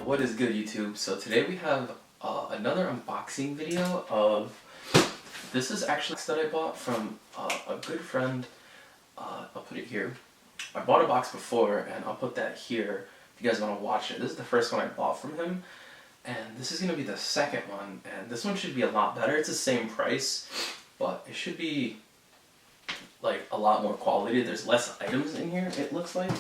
What is good, YouTube? So today we have another unboxing video of, this is actually that I bought from a good friend. I'll put it here. I bought a box before and I'll put that here if you guys want to watch it. This is the first one I bought from him, and this is going to be the second one, and this one should be a lot better. It's the same price, but it should be like a lot more quality. There's less items in here, it looks like,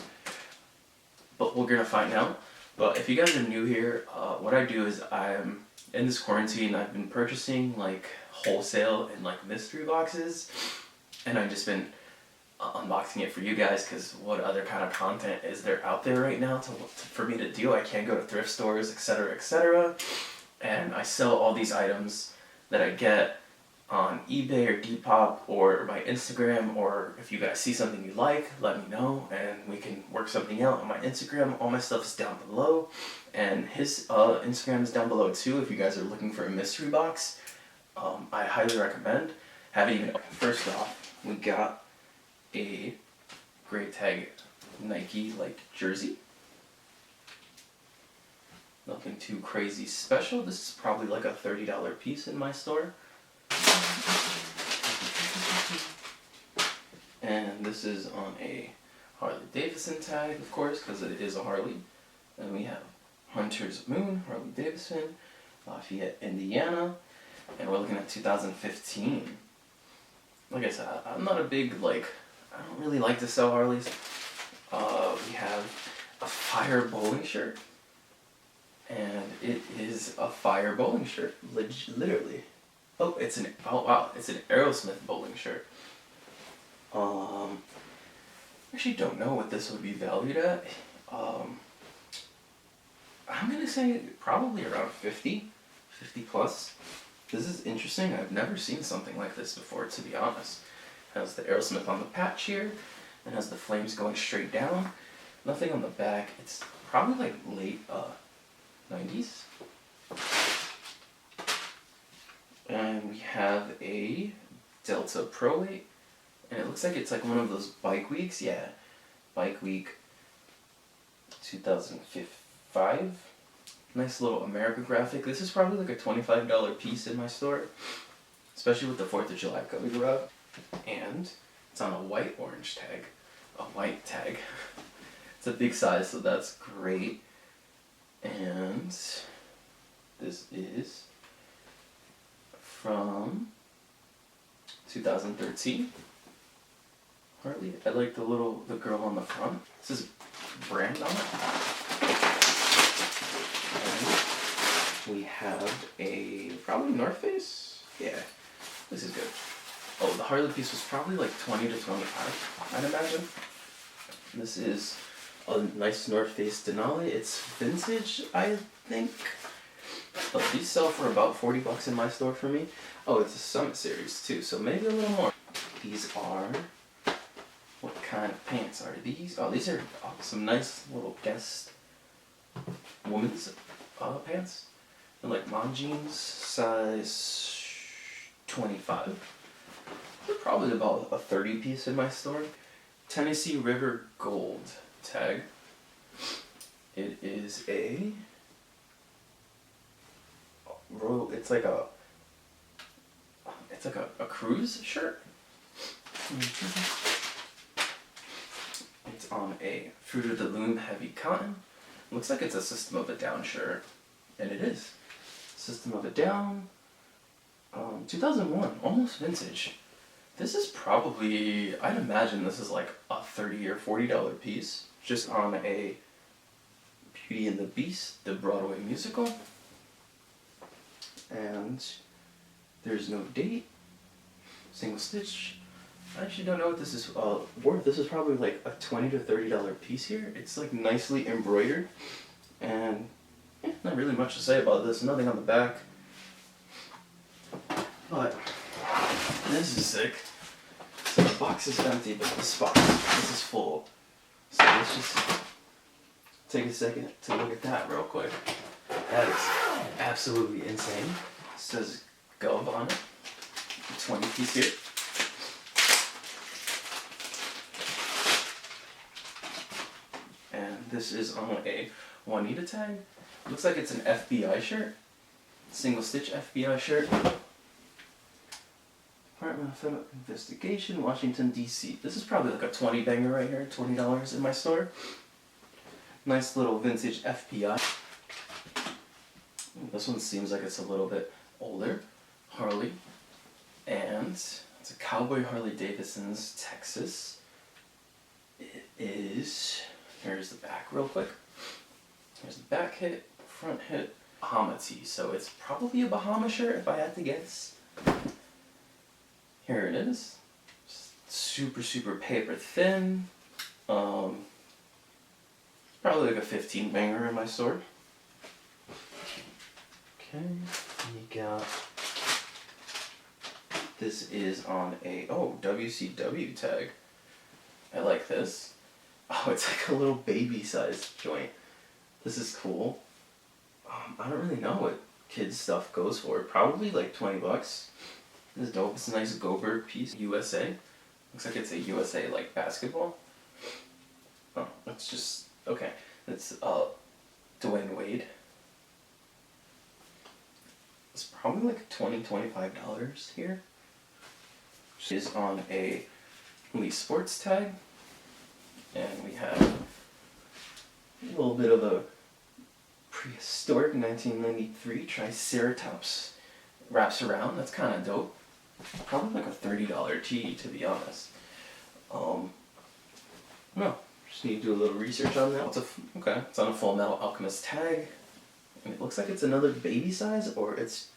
but we're going to find out. But if you guys are new here, what I do is I'm in this quarantine, I've been purchasing like wholesale and like mystery boxes, and I've just been unboxing it for you guys, because what other kind of content is there out there right now for me to do? I can't go to thrift stores, etc., etc. And I sell all these items that I get on eBay or Depop or my Instagram, or if you guys see something you like, let me know and we can work something out. On my Instagram, all my stuff is down below, and his Instagram is down below too. If you guys are looking for a mystery box, I highly recommend. First off, we got a gray tag Nike like jersey. Nothing too crazy special. This is probably like a $30 piece in my store. And this is on a Harley Davidson tag, of course, because it is a Harley. And we have Hunter's Moon, Harley Davidson, Lafayette, Indiana, and we're looking at 2015. Like I said, I'm not a big, I don't really like to sell Harleys. We have a fire bowling shirt, and it is a fire bowling shirt, literally. Oh, wow, it's an Aerosmith bowling shirt. Actually don't know what this would be valued at. I'm gonna say probably around 50 plus. This is interesting. I've never seen something like this before, to be honest. It has the Aerosmith on the patch here, and has the flames going straight down. Nothing on the back. It's probably like late 90s. And we have a Delta Pro Weight, and it looks like it's like one of those Bike Weeks. Yeah, Bike Week 2005. Nice little America graphic. This is probably like a $25 piece in my store, especially with the 4th of July coming up. And it's on a white-orange tag. A white tag. It's a big size, so that's great. And this is from 2013 Harley. I like the girl on the front. This is brand on it. And we have a probably North Face. Yeah, this is good. Oh, the Harley piece was probably like 20 to 25, I'd imagine. This is a nice North Face Denali. It's vintage, I think. But these sell for about 40 bucks in my store for me. Oh, it's a Summit series too, so maybe a little more. These are, what kind of pants are these? Oh, these are some nice little Guess women's pants. They're like mom jeans, size 25. They're probably about a 30 piece in my store. Tennessee River Gold tag. It is it's like a cruise shirt. It's on a Fruit of the Loom heavy cotton. Looks like it's a System of a Down shirt, and it is. System of a Down, 2001, almost vintage. This is probably, I'd imagine this is like a $30 or $40 piece, just on a Beauty and the Beast, the Broadway musical. And there's no date, single stitch. I actually don't know what this is worth. This is probably like a $20 to $30 piece here. It's like nicely embroidered, and not really much to say about this. Nothing on the back, but this is sick. So the box is empty, but this is full. So let's just take a second to look at that real quick. That is absolutely insane. It says Gov on it. 20 piece here. And this is on a Juanita tag. Looks like it's an FBI shirt. Single stitch FBI shirt. Department of Federal Investigation, Washington, D.C. This is probably like a 20 banger right here, $20 in my store. Nice little vintage FBI. This one seems like it's a little bit older. Harley. And it's a Cowboy Harley Davidson's Texas. It is, here's the back real quick. Here's the back hit, front hit, Bahama tee. So it's probably a Bahama shirt if I had to guess. Here it is. Super, super paper thin. Probably like a 15 banger in my store. Okay, you got, this is on a, WCW tag. I like this. Oh, it's like a little baby sized joint. This is cool. I don't really know what kids stuff goes for. Probably like 20 bucks. This is dope. It's a nice Goldberg piece. USA. Looks like it's a USA like basketball. Oh, it's just, okay. It's Dwayne Wade. It's probably like $20-$25 here. Which is on a Lee Sports tag. And we have a little bit of a prehistoric 1993 Triceratops wraps around. That's kind of dope. Probably like a $30 tee, to be honest. No, just need to do a little research on that. Okay, it's on a Full Metal Alchemist tag. And it looks like it's another baby size, or it's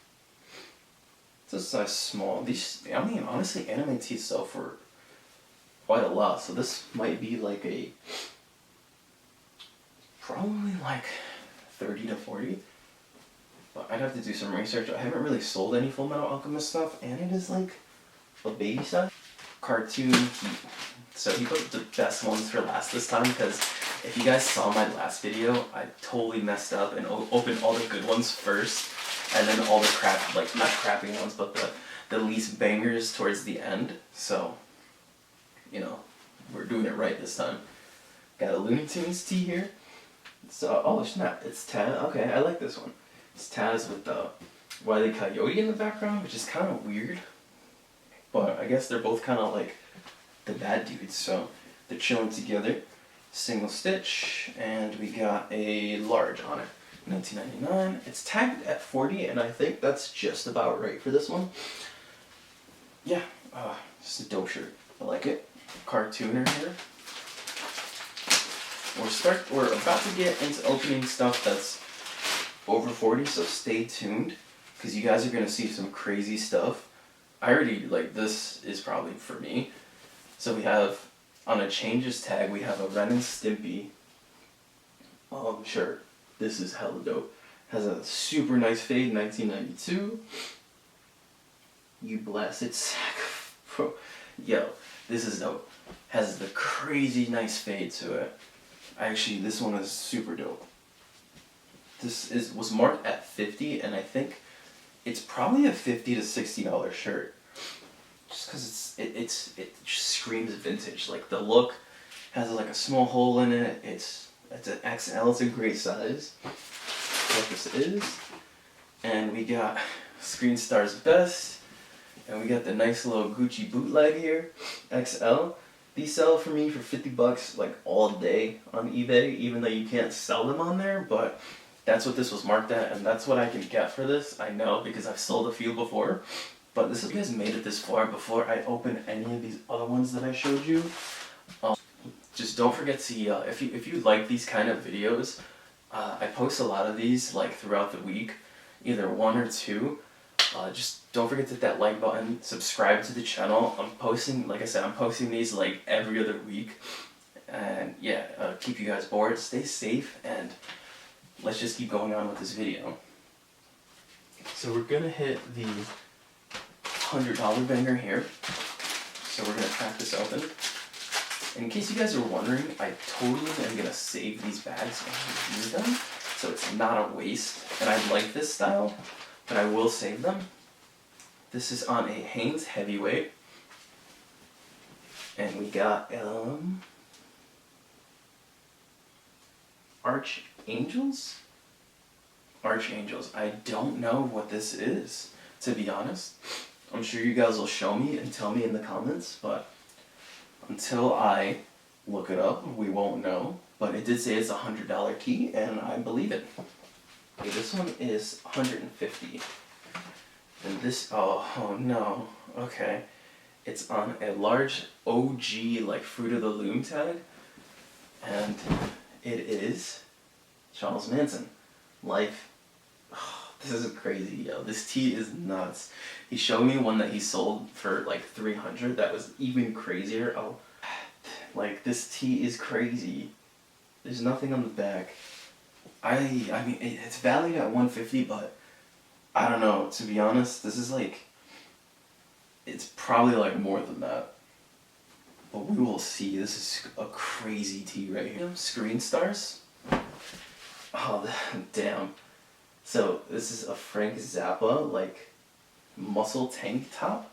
a size small. These, I mean, honestly, anime tees sell for quite a lot, so this might be like a, probably like 30 to 40. But I'd have to do some research. I haven't really sold any Full Metal Alchemist stuff, and it is like a baby size. Cartoon Heat. So he put the best ones for last this time, because if you guys saw my last video, I totally messed up and opened all the good ones first, and then all the crap, like not crappy ones, but the least bangers towards the end. So, you know, we're doing it right this time. Got a Looney Tunes tee here. So, oh snap, it's Taz. Okay, I like this one. It's Taz with the Wile E. Coyote in the background, which is kind of weird. But I guess they're both kind of like the bad dudes, so they're chilling together. Single stitch, and we got a large on it. $19.99. It's tagged at 40, and I think that's just about right for this one. Yeah, just a dope shirt. I like it. Cartooner here. We're about to get into opening stuff that's over 40, so stay tuned, because you guys are gonna see some crazy stuff. I already, like, this is probably for me. So we have, on a changes tag, we have a Ren and Stimpy shirt. This is hella dope. Has a super nice fade, 1992. You blasted sack. Bro, yo, this is dope. Has the crazy nice fade to it. Actually, this one is super dope. This was marked at 50, and I think it's probably a $50 to $60 shirt. Just because it just screams vintage. Like, the look has like a small hole in it. It's an XL. It's a great size. What this is, and we got Screen Star's Best, and we got the nice little Gucci bootleg here, XL. These sell for me for 50 bucks like all day on eBay, even though you can't sell them on there, but that's what this was marked at, and that's what I can get for this. I know, because I've sold a few before, but this is, you guys made it this far before I open any of these other ones that I showed you. Just don't forget to, if you like these kind of videos, I post a lot of these like throughout the week, either one or two. Just don't forget to hit that like button, subscribe to the channel. I'm posting, like I said, I'm posting these like every other week. And yeah, keep you guys bored, stay safe, and let's just keep going on with this video. So we're gonna hit the $100 banger here. So we're gonna crack this open. In case you guys are wondering, I totally am gonna save these bags and use them, so it's not a waste. And I like this style, but I will save them. This is on a Hanes Heavyweight, and we got Archangels. Archangels. I don't know what this is, to be honest. I'm sure you guys will show me and tell me in the comments, but until I look it up, we won't know. But it did say it's a $100 key, and I believe it. Okay, this one is $150. And this, oh no, okay. It's on a large OG, like, Fruit of the Loom tag. And it is Charles Manson. Life. Oh, this is crazy, yo. This tee is nuts. He showed me one that he sold for like $300. That was even crazier. Oh, like, this tee is crazy. There's nothing on the back. I mean, it's valued at $150, but I don't know. To be honest, this is like, it's probably like more than that. But we will see. This is a crazy tee right here. Screen stars. Oh, damn. So this is a Frank Zappa, like, muscle tank top.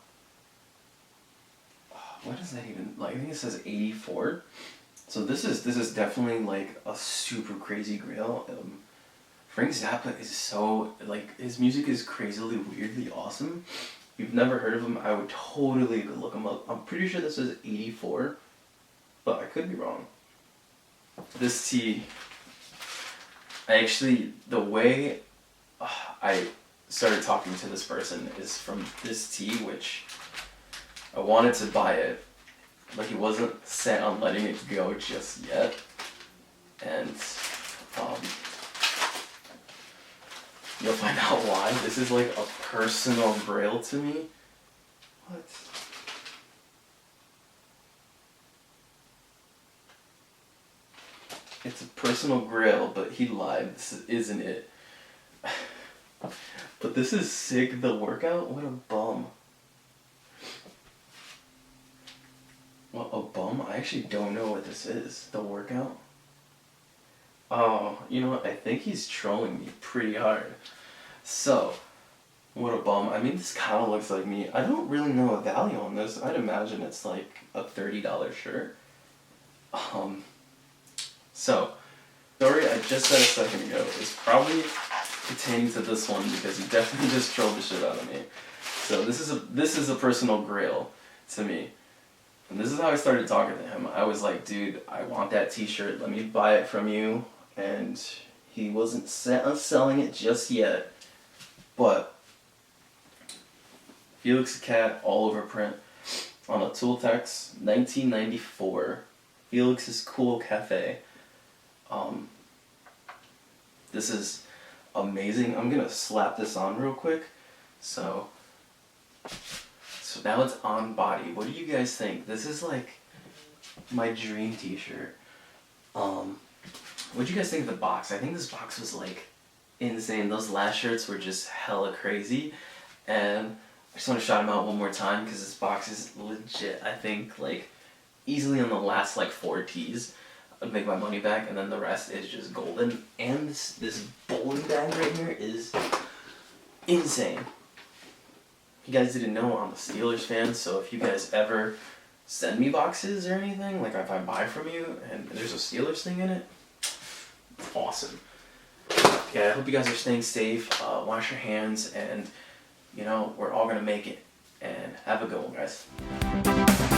What is that even, like, I think it says 84. So this is definitely like a super crazy grail. Frank Zappa is so, like, his music is crazily, weirdly awesome. If you've never heard of him, I would totally look him up. I'm pretty sure this is 84, but I could be wrong. This tee, the way I started talking to this person is from this tee, which I wanted to buy it, but he wasn't set on letting it go just yet. And you'll find out why. This is like a personal grail to me. What? It's a personal grail, but he lied. This isn't it. But this is sick. The workout? What a bum. What a bum? I actually don't know what this is. The workout? Oh, you know what? I think he's trolling me pretty hard. So, what a bum. I mean, this kind of looks like me. I don't really know a value on this. I'd imagine it's like a $30 shirt. So, story I just said a second ago is probably pertaining to this one because he definitely just trolled the shit out of me. So this is a personal grail to me. And this is how I started talking to him. I was like, dude, I want that t-shirt. Let me buy it from you. And he wasn't set on selling it just yet. But Felix the Cat all over print on a Tooltex 1994. Felix's Cool Cafe. This is amazing. I'm gonna slap this on real quick. So now it's on body. What do you guys think? This is like my dream t-shirt. What do you guys think of the box? I think this box was like insane. Those last shirts were just hella crazy. And I just want to shout them out one more time because this box is legit. I think like easily on the last like 4 tees I'd make my money back, and then the rest is just golden. And this bowling bag right here is insane. You guys didn't know I'm a Steelers fan, so if you guys ever send me boxes or anything, like if I buy from you and there's a Steelers thing in it, it's awesome. Yeah, I hope you guys are staying safe, wash your hands, and you know, we're all gonna make it. And have a good one, guys.